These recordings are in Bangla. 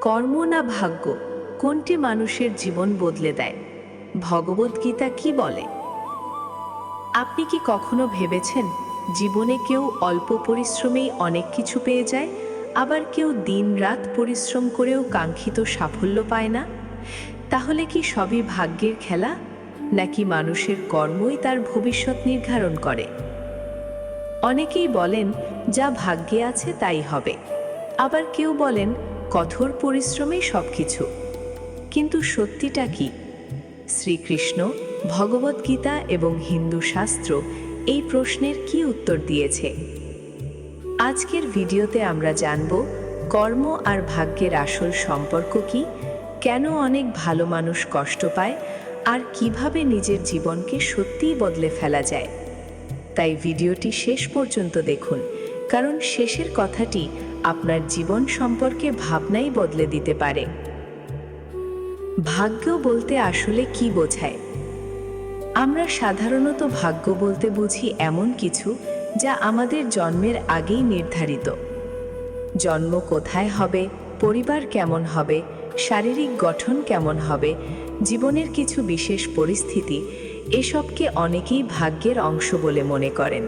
কর্ম না ভাগ্য, কোনটি মানুষের জীবন বদলে দেয়? ভগবদ্গীতা কি বলে? আপনি কি কখনো ভেবেছেন জীবনে কেউ অল্প পরিশ্রমেই অনেক কিছু পেয়ে যায়, আবার কেউ দিনরাত পরিশ্রম করেও কাঙ্ক্ষিত সাফল্য পায় না? তাহলে কি সবই ভাগ্যের খেলা, নাকি মানুষের কর্মই তার ভবিষ্যৎ নির্ধারণ করে? অনেকেই বলেন যা ভাগ্যে আছে তাই হবে, আবার কেউ বলেন কঠোর পরিশ্রমেই সবকিছু। কিন্তু সত্যিটা কি? শ্রীকৃষ্ণ, ভগবদ্গীতা এবং হিন্দু শাস্ত্র এই প্রশ্নের কি উত্তর দিয়েছে? আজকের ভিডিওতে আমরা জানব কর্ম আর ভাগ্যের আসল সম্পর্ক কি, কেন অনেক ভালো মানুষ কষ্ট পায়, আর কিভাবে নিজের জীবনকে সত্যিই বদলে ফেলা যায়। তাই ভিডিওটি শেষ পর্যন্ত দেখুন, কারণ শেষের কথাটি আপনার জীবন সম্পর্কে ভাবনাই বদলে দিতে পারে। ভাগ্য বলতে আসলে কি বোঝায়? আমরা সাধারণত ভাগ্য বলতে বুঝি এমন কিছু যা আমাদের জন্মের আগেই নির্ধারিত। জন্ম কোথায় হবে, পরিবার কেমন হবে, শারীরিক গঠন কেমন হবে, জীবনের কিছু বিশেষ পরিস্থিতি, এসবকে অনেকেই ভাগ্যের অংশ বলে মনে করেন।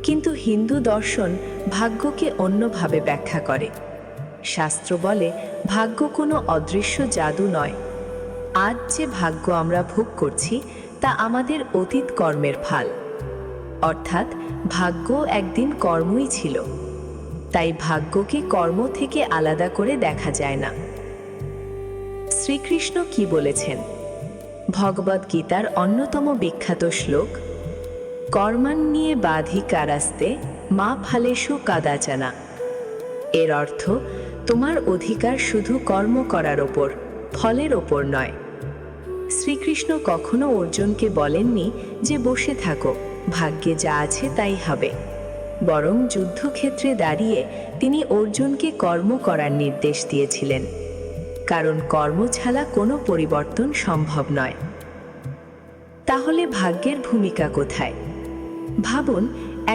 কিন্তু হিন্দু দর্শন ভাগ্যকে অন্যভাবে ব্যাখ্যা করে। শাস্ত্র বলে ভাগ্য কোনো অদৃশ্য জাদু নয়। আজ যে ভাগ্য আমরা ভোগ করছি তা আমাদের অতীত কর্মের ফল। অর্থাৎ ভাগ্য একদিন কর্মই ছিল, তাই ভাগ্যকে কর্ম থেকে আলাদা করে দেখা যায় না। শ্রীকৃষ্ণ কি বলেছেন? ভগবদ্গীতার অন্যতম বিখ্যাত শ্লোক, কর্মাণ্যে বাধিকারাস্তে মা ফলেষু কাদাচনা। এর অর্থ, তোমার অধিকার শুধু কর্ম করার ওপর, ফলের ওপর নয়। শ্রীকৃষ্ণ কখনো অর্জুনকে বলেননি যে বসে থাকো, ভাগ্যে যা আছে তাই হবে। বরং যুদ্ধক্ষেত্রে দাঁড়িয়ে তিনি অর্জুনকে কর্ম করার নির্দেশ দিয়েছিলেন, কারণ কর্ম ছাড়া কোনো পরিবর্তন সম্ভব নয়। তাহলে ভাগ্যের ভূমিকা কোথায়? ভাবুন,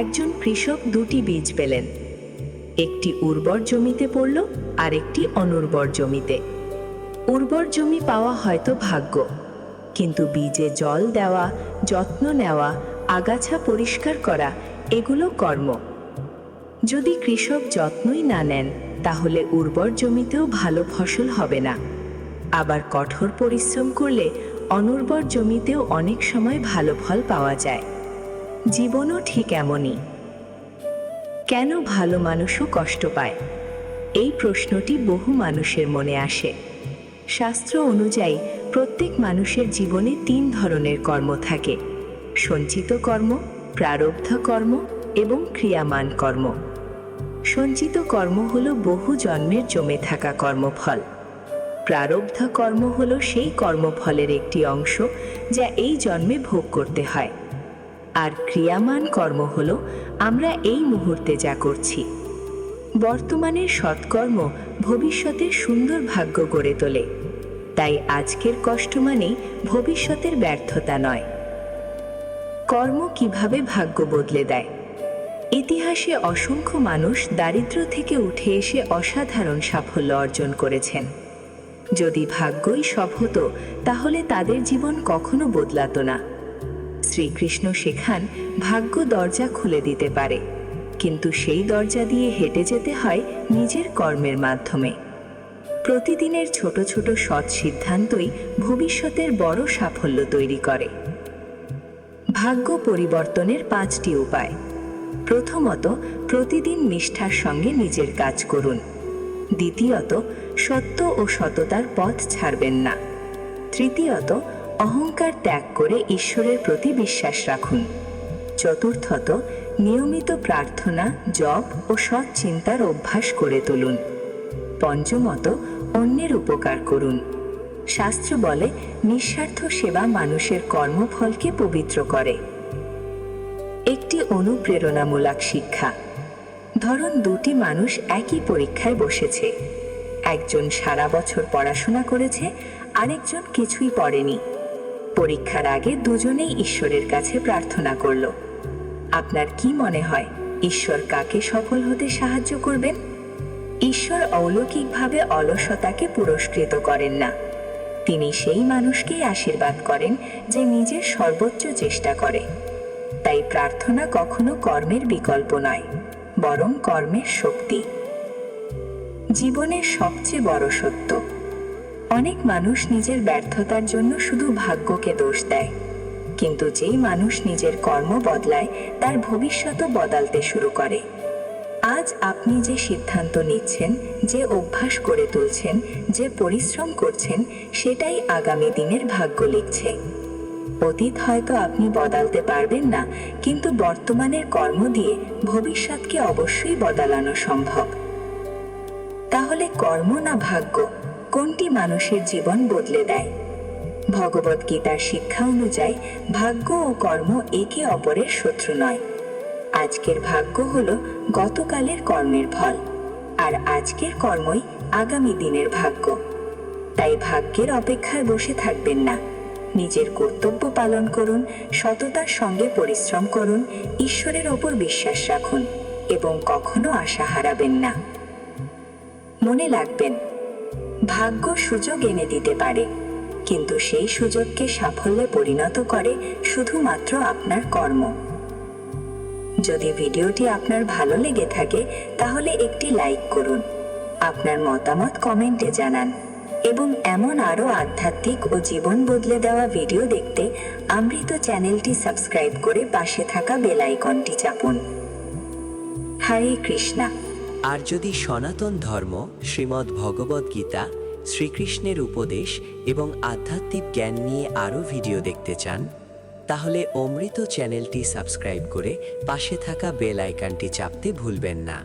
একজন কৃষক দুটি বীজ পেলেন। একটি উর্বর জমিতে পড়ল, আর একটি অনুর্বর জমিতে। উর্বর জমি পাওয়া হয়তো ভাগ্য, কিন্তু বীজে জল দেওয়া, যত্ন নেওয়া, আগাছা পরিষ্কার করা, এগুলো কর্ম। যদি কৃষক যত্নই না নেন, তাহলে উর্বর জমিতেও ভালো ফসল হবে না। আবার কঠোর পরিশ্রম করলে অনুর্বর জমিতেও অনেক সময় ভালো ফল পাওয়া যায়। জীবনও ঠিক এমনই। কেন ভালো মানুষও কষ্ট পায়? এই প্রশ্নটি বহু মানুষের মনে আসে। শাস্ত্র অনুযায়ী প্রত্যেক মানুষের জীবনে 3 ধরনের কর্ম থাকে: সঞ্চিত কর্ম, প্রারব্ধ কর্ম এবং ক্রিয়ামান কর্ম। সঞ্চিত কর্ম হলো বহু জন্মের জমে থাকা কর্মফল। প্রারব্ধ কর্ম হলো সেই কর্মফলের একটি অংশ যা এই জন্মে ভোগ করতে হয়। আর ক্রিয়ামান কর্ম হলো আমরা এই মুহূর্তে যা করছি। বর্তমানের সৎকর্ম ভবিষ্যতের সুন্দর ভাগ্য গড়ে তোলে। তাই আজকের কষ্ট মানেই ভবিষ্যতের ব্যর্থতা নয়। কর্ম কিভাবে ভাগ্য বদলে দেয়? ইতিহাসে অসংখ্য মানুষ দারিদ্র্য থেকে উঠে এসে অসাধারণ সাফল্য অর্জন করেছেন। যদি ভাগ্যই সব হতো, তাহলে তাদের জীবন কখনো বদলাতো না। শ্রীকৃষ্ণ শেখান ভাগ্য দরজা খুলে দিতে পারে, কিন্তু সেই দরজা দিয়ে হেঁটে যেতে হয় নিজের কর্মের মাধ্যমে। প্রতিদিনের ছোট ছোট সৎ সিদ্ধান্তই ভবিষ্যতের বড় সাফল্য তৈরি করে। ভাগ্য পরিবর্তনের 5টি উপায়। প্রথমত, প্রতিদিন নিষ্ঠার সঙ্গে নিজের কাজ করুন। দ্বিতীয়ত, সত্য ও সততার পথ ছাড়বেন না। তৃতীয়ত, অহংকার ত্যাগ করে ঈশ্বরের প্রতি বিশ্বাস রাখুন। চতুর্থত, নিয়মিত প্রার্থনা, জপ ও সৎ চিন্তার অভ্যাস করে তুলুন। পঞ্চমত, অন্যের উপকার করুন। শাস্ত্র বলে নিঃস্বার্থ সেবা মানুষের কর্মফলকে পবিত্র করে। একটি অনুপ্রেরণামূলক শিক্ষা। ধরুন, 2টি মানুষ একই পরীক্ষায় বসেছে। একজন সারা বছর পড়াশোনা করেছে, আরেকজন কিছুই পড়েনি। পরীক্ষার আগে দুজনেই ঈশ্বরের কাছে প্রার্থনা করল। আপনার কি মনে হয়, ঈশ্বর কাকে সফল হতে সাহায্য করবেন? ঈশ্বর অলৌকিকভাবে অলসতাকে পুরস্কৃত করেন না। তিনি সেই মানুষকেই আশীর্বাদ করেন যে নিজের সর্বোচ্চ চেষ্টা করে। তাই প্রার্থনা কখনো কর্মের বিকল্প নয়, বরং কর্মের শক্তি। জীবনের সবচেয়ে বড় সত্য, অনেক মানুষ নিজের ব্যর্থতার জন্য শুধু ভাগ্যকে দোষ দেয়, কিন্তু যেই মানুষ নিজের কর্ম বদলায় তার ভবিষ্যতও বদলাতে শুরু করে। আজ আপনি যে সিদ্ধান্ত নিচ্ছেন, যে অভ্যাস করে তুলছেন, যে পরিশ্রম করছেন, সেটাই আগামী দিনের ভাগ্য লিখছে। অতীত হয়তো আপনি বদলাতে পারবেন না, কিন্তু বর্তমানের কর্ম দিয়ে ভবিষ্যৎকে অবশ্যই বদলানো সম্ভব। তাহলে কর্ম না ভাগ্য, কোনটি মানুষের জীবন বদলে দেয়? ভগবদ্গীতার শিক্ষা অনুযায়ী ভাগ্য ও কর্ম একে অপরের শত্রু নয়। আজকের ভাগ্য হলো গতকালের কর্মের ফল, আর আজকের কর্মই আগামী দিনের ভাগ্য। তাই ভাগ্যের অপেক্ষায় বসে থাকবেন না, নিজের কর্তব্য পালন করুন, সততার সঙ্গে পরিশ্রম করুন, ঈশ্বরের ওপর বিশ্বাস রাখুন এবং কখনো আশা হারাবেন না। মনে রাখবেন, ভাগ্য সুযোগ এনে দিতে পারে, কিন্তু সেই সুযোগকে সাফল্যে পরিণত করে শুধুমাত্র আপনার কর্ম। যদি ভিডিওটি আপনার ভালো লেগে থাকে তাহলে একটি লাইক করুন, আপনার মতামত কমেন্টে জানান এবং এমন আরও আধ্যাত্মিক ও জীবন বদলে দেওয়া ভিডিও দেখতে অমৃত চ্যানেলটি সাবস্ক্রাইব করে পাশে থাকা বেল আইকনটি চাপুন। হরে কৃষ্ণা। আর যদি সনাতন ধর্ম, শ্রীমদ্ ভগবদ্গীতা, শ্রীকৃষ্ণের উপদেশ এবং আধ্যাত্মিক জ্ঞান নিয়ে আরও ভিডিও দেখতে চান, তাহলে অমৃত চ্যানেলটি সাবস্ক্রাইব করে পাশে থাকা বেল আইকনটি চাপতে ভুলবেন না।